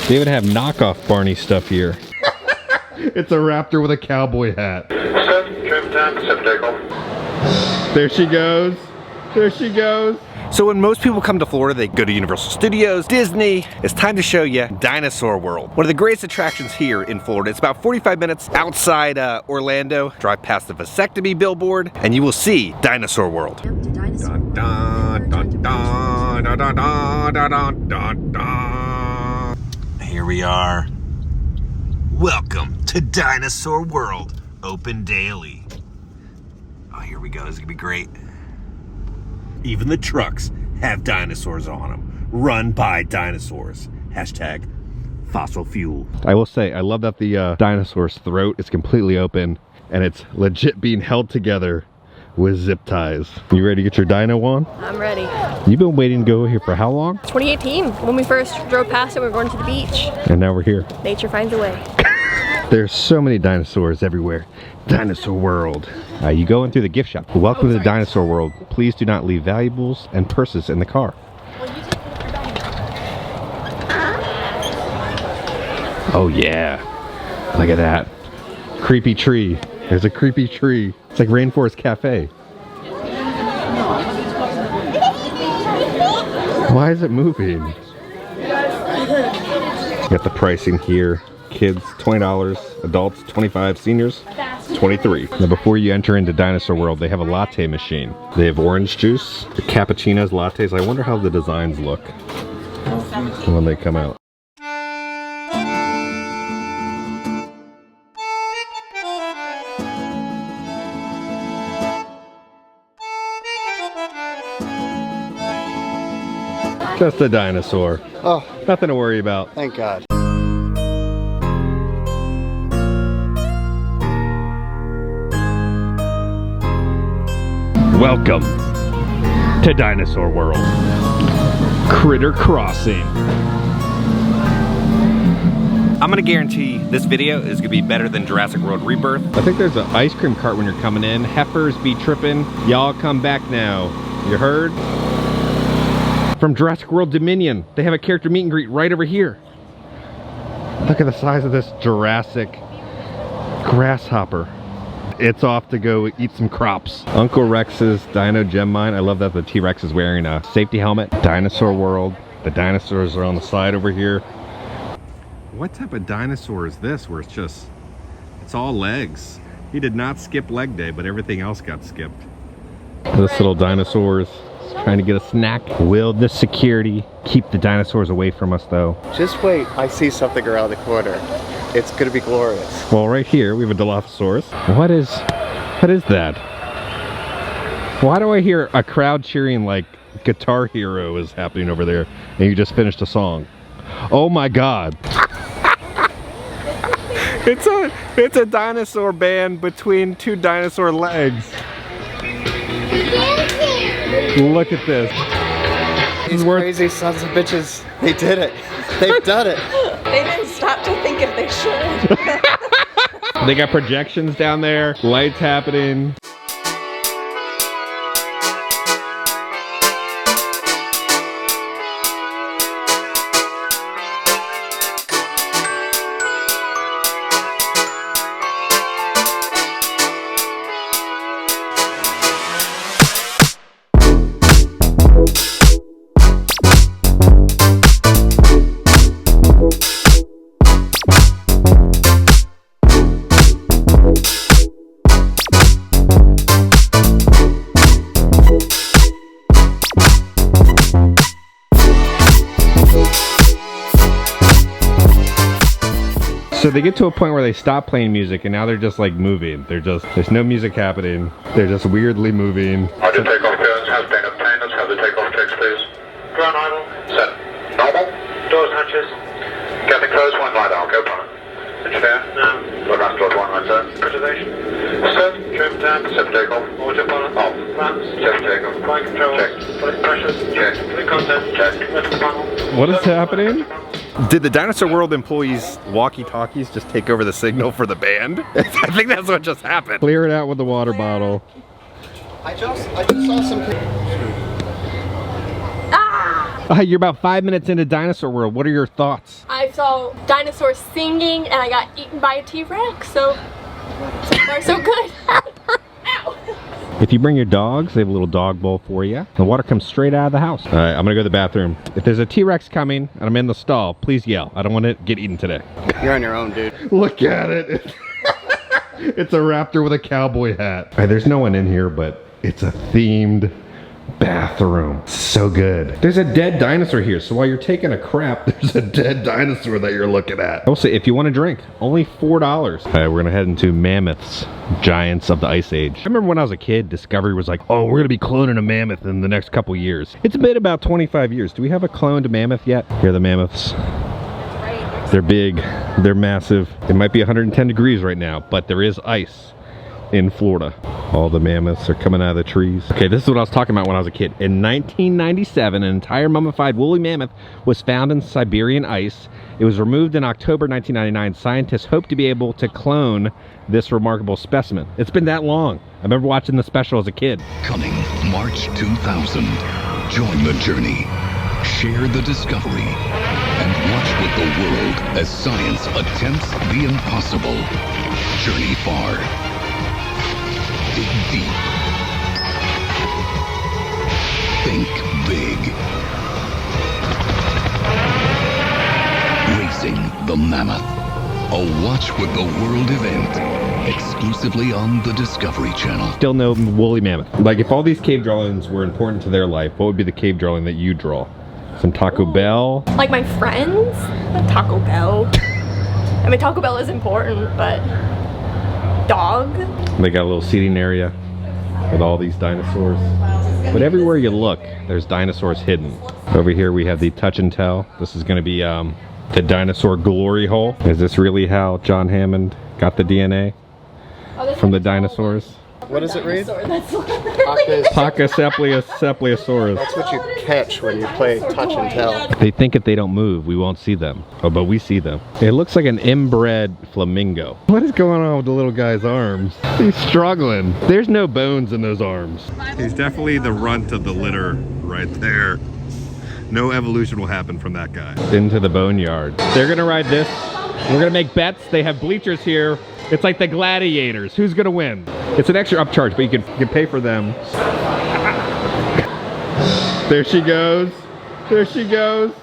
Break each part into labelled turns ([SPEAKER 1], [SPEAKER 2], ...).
[SPEAKER 1] They even have knockoff Barney stuff here. It's a raptor with a cowboy hat. There she goes. There she goes. So when most people come to Florida, they go to Universal Studios, Disney. It's time to show you Dinosaur World. One of the greatest attractions here in Florida. It's about 45 minutes outside Orlando. Drive past the vasectomy billboard and you will see Dinosaur World. Dun, dun, dun, dun, dun, dun, dun, dun, dun, dun. Here we are. Welcome to Dinosaur World. Open daily. Oh, here we go. This is gonna be great. Even the trucks have dinosaurs on them. Run by dinosaurs. Hashtag fossil fuel. I will say, I love that the dinosaur's throat is completely open and it's legit being held together with zip ties. You ready to get your dino on?
[SPEAKER 2] I'm ready.
[SPEAKER 1] You've been waiting to go here for how long?
[SPEAKER 2] 2018, when we first drove past it, we were going to the beach.
[SPEAKER 1] And now we're here.
[SPEAKER 2] Nature finds a way.
[SPEAKER 1] There's so many dinosaurs everywhere. Dinosaur World. You go in through the gift shop. Welcome to the Dinosaur World. Please do not leave valuables and purses in the car. Oh yeah. Look at that. Creepy tree. There's a creepy tree. It's like Rainforest Cafe. Why is it moving? Got the pricing here. Kids $20, adults $25, seniors $23. Now before you enter into Dinosaur World, they have a latte machine. They have orange juice, cappuccinos, lattes. I wonder how the designs look when they come out. Just a dinosaur.
[SPEAKER 3] Oh,
[SPEAKER 1] nothing to worry about.
[SPEAKER 3] Thank God.
[SPEAKER 1] Welcome to Dinosaur World. Critter Crossing. I'm gonna guarantee this video is gonna be better than Jurassic World Rebirth. I think there's an ice cream cart when you're coming in. Heifers be tripping. Y'all come back now. You heard? From Jurassic World Dominion. They have a character meet and greet right over here. Look at the size of this Jurassic grasshopper. It's off to go eat some crops. Uncle Rex's Dino Gem Mine. I love that the T-Rex is wearing a safety helmet. Dinosaur World. The dinosaurs are on the side over here. What type of dinosaur is this where it's all legs? He did not skip leg day, but everything else got skipped. This little dinosaur is trying to get a snack. Will the security keep the dinosaurs away from us though?
[SPEAKER 3] Just wait, I see something around the corner. It's gonna be glorious.
[SPEAKER 1] Well, right here we have a Dilophosaurus. What is that? Why do I hear a crowd cheering like Guitar Hero is happening over there and you just finished a song? Oh my God. It's a dinosaur band between two dinosaur legs. Look at this.
[SPEAKER 3] These crazy sons of bitches, they did it. They've done it.
[SPEAKER 2] They didn't stop to think if they should.
[SPEAKER 1] They got projections down there, lights happening. So they get to a point where they stop playing music and now they're just like moving. There's no music happening. They're just weirdly moving.
[SPEAKER 4] Roger, takeoff clearance has been obtained. Let's have the takeoff checks, please. Ground idle. Set. Normal. Doors, hatches. Cabin closed, one light out. Go pilot. Pitch fair. Now. Look out, doors, one light, sir. Preservation. Set. Trim tab. Set for takeoff. Autopilot. Off. Flaps. Set for takeoff. Flight control. Check. Flight pressures. Check. Flight content. Check. Left panel.
[SPEAKER 1] What is happening? Did the Dinosaur World employees' walkie-talkies just take over the signal for the band? I think that's what just happened. Clear it out with the water bottle.
[SPEAKER 3] I just saw some.
[SPEAKER 1] You're about 5 minutes into Dinosaur World. What are your thoughts?
[SPEAKER 2] I
[SPEAKER 5] I saw dinosaurs singing, and I got eaten by a T-Rex, so far so good. Ow!
[SPEAKER 1] If you bring your dogs, they have a little dog bowl for you. The water comes straight out of the house. All right, I'm gonna go to the bathroom. If there's a T-Rex coming and I'm in the stall, please yell. I don't want to get eaten today.
[SPEAKER 3] You're on your own, dude.
[SPEAKER 1] Look at it. It's a raptor with a cowboy hat. All right, there's no one in here, but it's a themed bathroom. So good. There's a dead dinosaur here, so while you're taking a crap, there's a dead dinosaur that you're looking at. Also, if you want to drink, only $4. All right, we're gonna head into Mammoths, giants of the Ice Age. I remember when I was a kid, Discovery was like, oh, we're gonna be cloning a mammoth in the next couple years. It's been about 25 years. Do we have a cloned mammoth yet? Here are the mammoths. They're big, they're massive. It might be 110 degrees right now, but there is ice in Florida. All the mammoths are coming out of the trees. Okay, this is what I was talking about when I was a kid. In 1997, an entire mummified woolly mammoth was found in Siberian ice. It was removed in October 1999. Scientists hope to be able to clone this remarkable specimen. It's been that long. I remember watching the special as a kid.
[SPEAKER 6] Coming March 2000. Join the journey. Share the discovery. And watch with the world as science attempts the impossible. Journey far. Dig deep. Think big. Racing the Mammoth. A Watch with the World event. Exclusively on the Discovery Channel.
[SPEAKER 1] Still no woolly mammoth. Like, if all these cave drawings were important to their life, what would be the cave drawing that you draw? Some Taco Bell?
[SPEAKER 5] Like my friends? Taco Bell. I mean, Taco Bell is important, but dog?
[SPEAKER 1] They got a little seating area with all these dinosaurs. But everywhere you look, there's dinosaurs hidden. Over here we have the touch and tell. This is gonna be the dinosaur glory hole. Is this really how John Hammond got the DNA from the dinosaurs?
[SPEAKER 3] What does it read?
[SPEAKER 1] Pachycephalosaurus.
[SPEAKER 3] That's what you catch when you play touch and tell.
[SPEAKER 1] They think if they don't move, we won't see them. Oh, but we see them. It looks like an inbred flamingo. What is going on with the little guy's arms? He's struggling. There's no bones in those arms. He's definitely the runt of the litter right there. No evolution will happen from that guy. Into the boneyard. They're gonna ride this. We're gonna make bets. They have bleachers here. It's like the gladiators. Who's gonna win? It's an extra upcharge, but you can pay for them. There she goes. There she goes.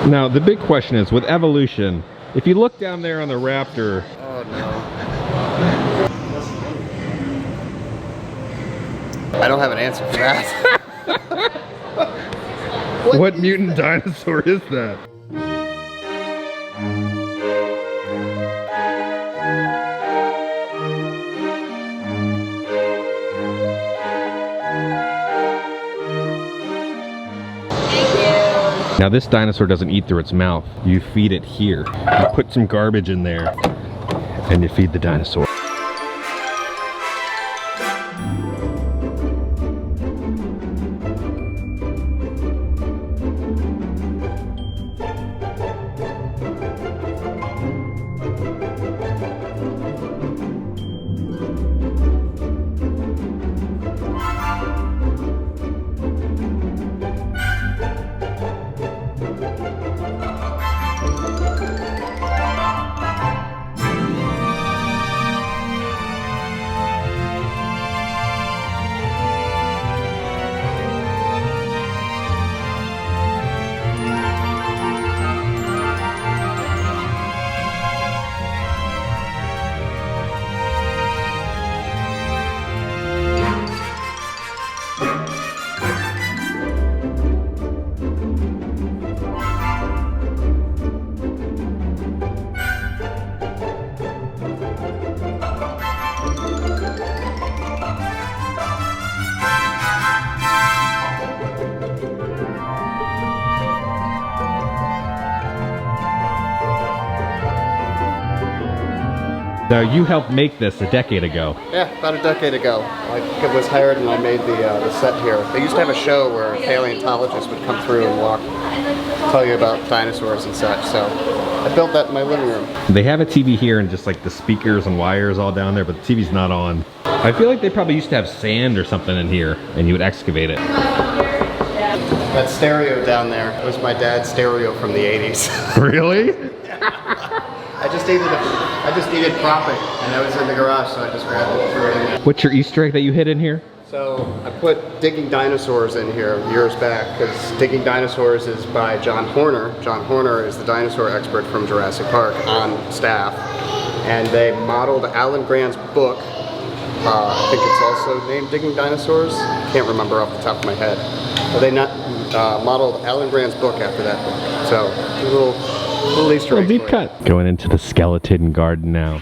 [SPEAKER 1] Now, the big question is, with evolution, if you look down there on the raptor...
[SPEAKER 3] Oh, no. I don't have an answer for that.
[SPEAKER 1] What mutant dinosaur is that? Now this dinosaur doesn't eat through its mouth. You feed it here. You put some garbage in there and you feed the dinosaur. Now, you helped make this a decade ago.
[SPEAKER 3] Yeah, about a decade ago. I was hired and I made the set here. They used to have a show where paleontologists would come through and tell you about dinosaurs and such. So I built that in my living room.
[SPEAKER 1] They have a TV here and just like the speakers and wires all down there, but the TV's not on. I feel like they probably used to have sand or something in here and you would excavate it.
[SPEAKER 3] That stereo down there was my dad's stereo from the 80s.
[SPEAKER 1] Really?
[SPEAKER 3] I just needed propping, and I was in the garage, so I just grabbed it and threw it in there.
[SPEAKER 1] What's your Easter egg that you hid in here?
[SPEAKER 3] So I put Digging Dinosaurs in here years back, because Digging Dinosaurs is by John Horner. John Horner is the dinosaur expert from Jurassic Park on staff, and they modeled Alan Grant's book. I think it's also named Digging Dinosaurs. Can't remember off the top of my head. But they modeled Alan Grant's book after that book. So a little Easter egg.
[SPEAKER 1] Deep cut. Going into the skeleton garden now.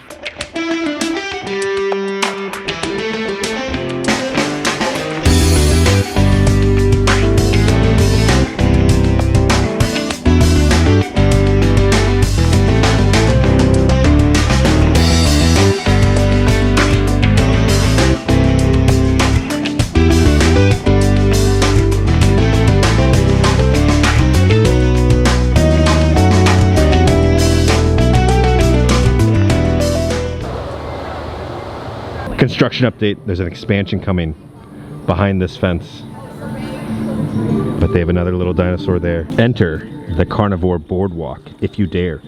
[SPEAKER 1] Construction update, there's an expansion coming behind this fence. But they have another little dinosaur there. Enter the carnivore boardwalk, if you dare.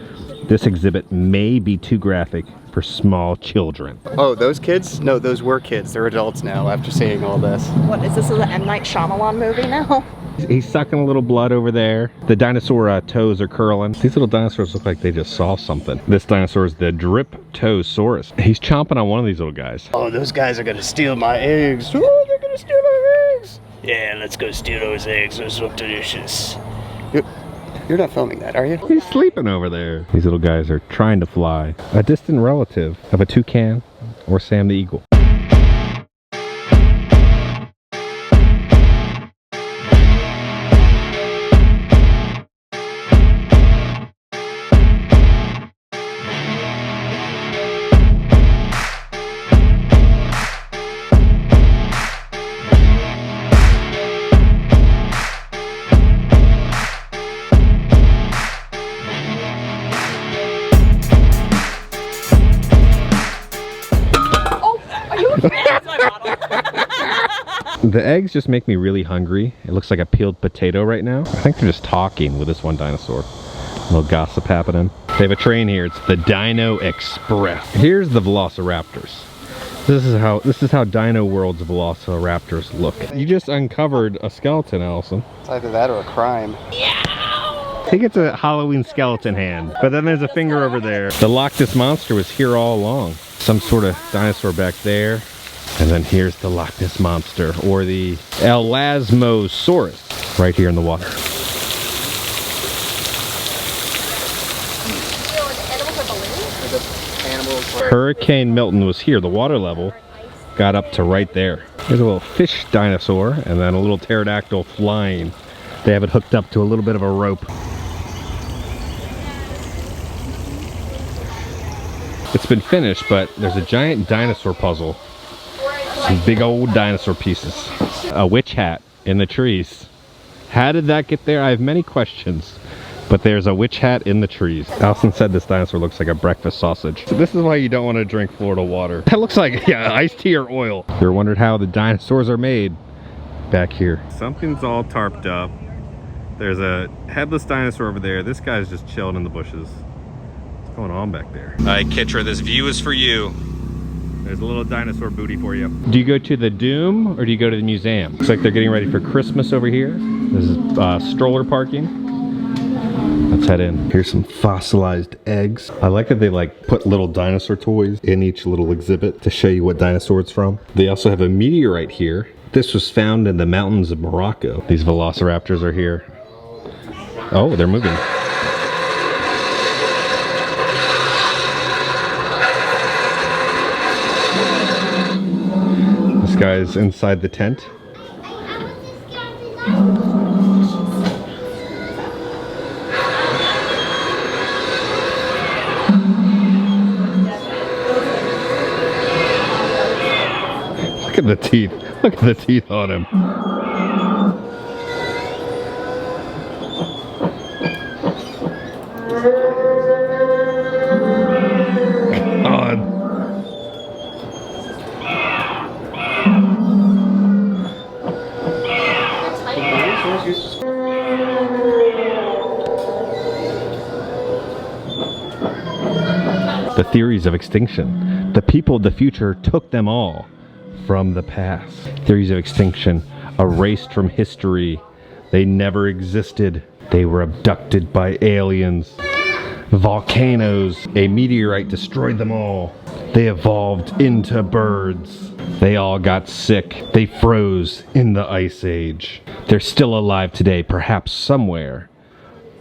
[SPEAKER 1] This exhibit may be too graphic for small children.
[SPEAKER 3] Oh, those kids? No, those were kids. They're adults now after seeing all this.
[SPEAKER 2] What is this? An M. Night Shyamalan movie now?
[SPEAKER 1] He's sucking a little blood over there. The dinosaur toes are curling. These little dinosaurs look like they just saw something. This dinosaur is the Driptosaurus. He's chomping on one of these little guys.
[SPEAKER 3] Oh, those guys are gonna steal my eggs. Oh, they're gonna steal our eggs.
[SPEAKER 7] Yeah, let's go steal those eggs. Those look delicious.
[SPEAKER 3] You're not filming that, are you?
[SPEAKER 1] He's sleeping over there. These little guys are trying to fly. A distant relative of a toucan or Sam the Eagle. The eggs just make me really hungry. It looks like a peeled potato right now. I think they're just talking with this one dinosaur. A little gossip happening. They have a train here. It's the Dino Express. Here's the Velociraptors. This is how Dino World's Velociraptors look. You just uncovered a skeleton, Allison.
[SPEAKER 3] It's either that or a crime.
[SPEAKER 1] I think it's a Halloween skeleton hand. But then there's a finger over there. The Loch Ness Monster was here all along. Some sort of dinosaur back there. And then here's the Loch Ness Monster, or the Elasmosaurus, right here in the water. Hurricane Milton was here. The water level got up to right there. There's a little fish dinosaur, and then a little pterodactyl flying. They have it hooked up to a little bit of a rope. It's been finished, but there's a giant dinosaur puzzle. Some big old dinosaur pieces. A witch hat in the trees. How did that get there? I have many questions. But there's a witch hat in the trees. Allison said this dinosaur looks like a breakfast sausage. So this is why you don't want to drink Florida water. That looks like, yeah, iced tea or oil. You ever wondered how the dinosaurs are made? Back here. Something's all tarped up. There's a headless dinosaur over there. This guy's just chilling in the bushes. What's going on back there? All right, Kitra, this view is for you. There's a little dinosaur booty for you. Do you go to the Doom or do you go to the museum? Looks like they're getting ready for Christmas over here. This is stroller parking. Let's head in. Here's some fossilized eggs. I like that they put little dinosaur toys in each little exhibit to show you what dinosaur it's from. They also have a meteorite here. This was found in the mountains of Morocco. These velociraptors are here. Oh, they're moving. This guy's inside the tent. at the teeth. Look at the teeth on him. God. The theories of extinction. The people of the future took them all from the past. Theories of extinction erased from history. They never existed. They were abducted by aliens. Volcanoes. A meteorite destroyed them all. They evolved into birds. They all got sick. They froze in the Ice Age. They're still alive today, perhaps somewhere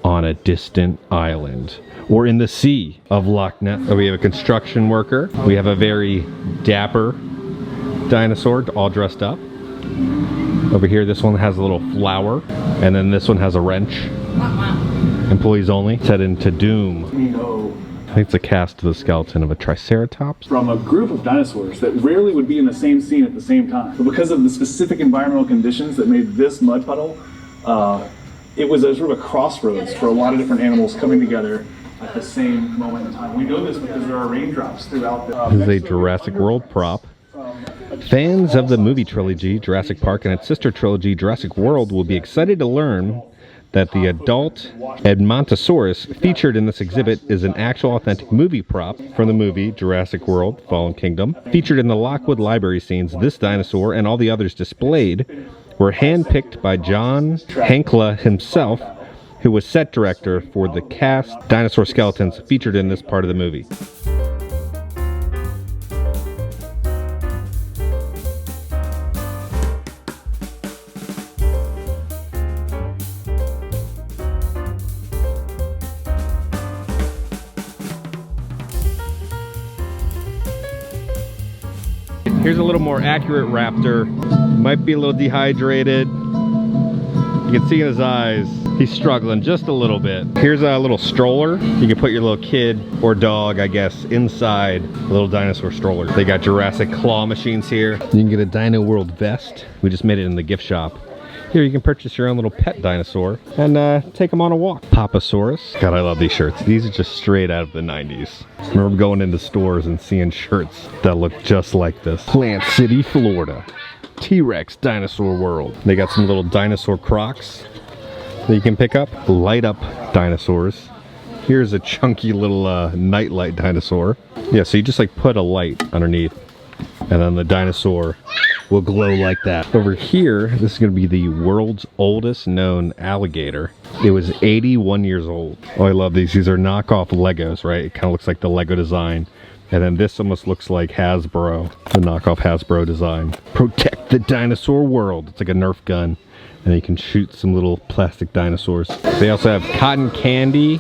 [SPEAKER 1] on a distant island. Or in the sea of Loch Ness. So we have a construction worker. We have a very dapper dinosaur all dressed up. Over here, this one has a little flower. And then this one has a wrench. Employees only. Set into doom. I think it's a cast of the skeleton of a triceratops.
[SPEAKER 8] From a group of dinosaurs that rarely would be in the same scene at the same time. But because of the specific environmental conditions that made this mud puddle, it was a sort of a crossroads for a lot of different animals coming together at the same moment in time. We know this because there are raindrops throughout the...
[SPEAKER 1] This is a Jurassic World prop. Fans of the movie trilogy, Jurassic Park, and its sister trilogy, Jurassic World, will be excited to learn that the adult Edmontosaurus featured in this exhibit is an actual authentic movie prop from the movie Jurassic World, Fallen Kingdom. Featured in the Lockwood Library scenes, this dinosaur and all the others displayed were handpicked by John Hankla himself, who was set director for the cast dinosaur skeletons featured in this part of the movie. Here's a little more accurate raptor. Might be a little dehydrated. You can see in his eyes, he's struggling just a little bit. Here's a little stroller. You can put your little kid or dog, I guess, inside a little dinosaur stroller. They got Jurassic claw machines here. You can get a Dino World vest. We just made it in the gift shop. Here you can purchase your own little pet dinosaur and take them on a walk. Papasaurus. God, I love these shirts. These are just straight out of the 90s. I remember going into stores and seeing shirts that look just like this. Plant City, Florida. T-Rex Dinosaur World. They got some little dinosaur Crocs that you can pick up. Light up dinosaurs. Here's a chunky little nightlight dinosaur. Yeah, so you just like put a light underneath and then the dinosaur will glow like that. Over here, this is going to be the world's oldest known alligator. It was 81 years old. Oh, I love these. These are knockoff Legos, right? It kind of looks like the Lego design. And then this almost looks like Hasbro, the knockoff Hasbro design. Protect the dinosaur world. It's like a Nerf gun. And you can shoot some little plastic dinosaurs. They also have cotton candy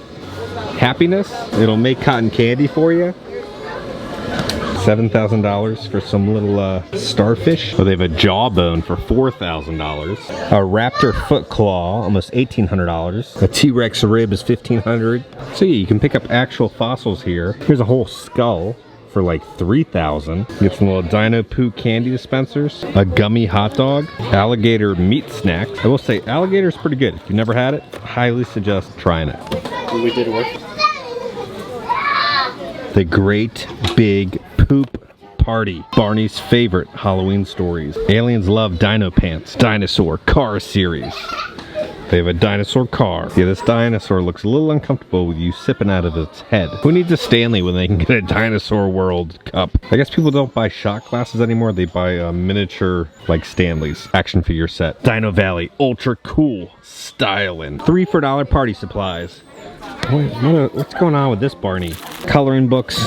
[SPEAKER 1] happiness. It'll make cotton candy for you. $7,000 for some little starfish. Oh, they have a jawbone for $4,000. A raptor foot claw, almost $1,800. A T-Rex rib is $1,500. So yeah, you can pick up actual fossils here. Here's a whole skull for like $3,000. Get some little dino poo candy dispensers. A gummy hot dog. Alligator meat snack. I will say, alligator's pretty good. If you've never had it, highly suggest trying it.
[SPEAKER 3] We did work.
[SPEAKER 1] The Great Big Poop Party. Barney's favorite Halloween stories. Aliens love dino pants. Dinosaur car series. They have a dinosaur car. Yeah, this dinosaur looks a little uncomfortable with you sipping out of its head. Who needs a Stanley when they can get a Dinosaur World cup? I guess people don't buy shot glasses anymore. They buy miniature, like Stanleys. Action figure set. Dino Valley. Ultra cool. Styling. 3 for $1 party supplies. What's going on with this Barney? Coloring books.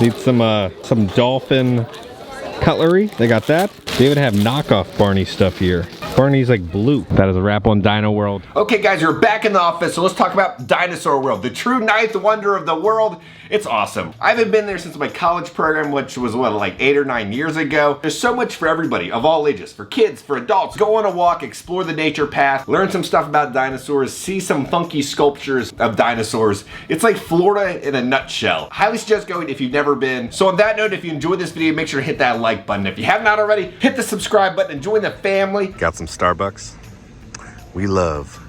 [SPEAKER 1] Need some dolphin cutlery. They got that. They even have knockoff Barney stuff here. Barney's like blue. That is a wrap on Dino World. Okay guys, we're back in the office, so let's talk about Dinosaur World, the true ninth wonder of the world. It's awesome. I haven't been there since my college program, which was what, like 8 or 9 years ago. There's so much for everybody of all ages, for kids, for adults. Go on a walk, explore the nature path, learn some stuff about dinosaurs, see some funky sculptures of dinosaurs. It's like Florida in a nutshell. Highly suggest going if you've never been. So on that note, if you enjoyed this video, make sure to hit that like button. If you have not already, hit the subscribe button and join the family. Got some Starbucks. We love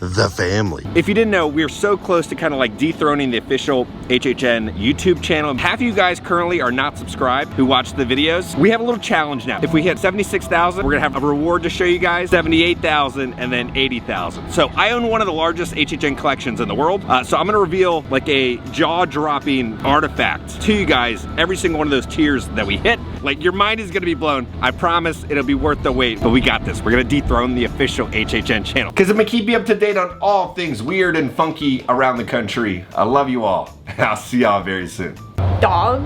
[SPEAKER 1] the family. If you didn't know, we're so close to kind of like dethroning the official HHN YouTube channel. Half of you guys currently are not subscribed who watch the videos. We have a little challenge now. If we hit 76,000, we're gonna have a reward to show you guys, 78,000 and then 80,000. So I own one of the largest HHN collections in the world. So I'm gonna reveal like a jaw-dropping artifact to you guys every single one of those tiers that we hit. Like your mind is gonna be blown. I promise it'll be worth the wait, but we got this. We're gonna dethrone the official HHN channel. Cause I'm gonna keep you up to date on all things weird and funky around the country. I love you all. I'll see y'all very soon.
[SPEAKER 5] Dog.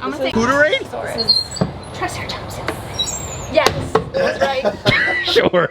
[SPEAKER 5] I'm gonna say
[SPEAKER 1] Hooterade?
[SPEAKER 5] Triceratops. Yes, that's right.
[SPEAKER 1] Sure.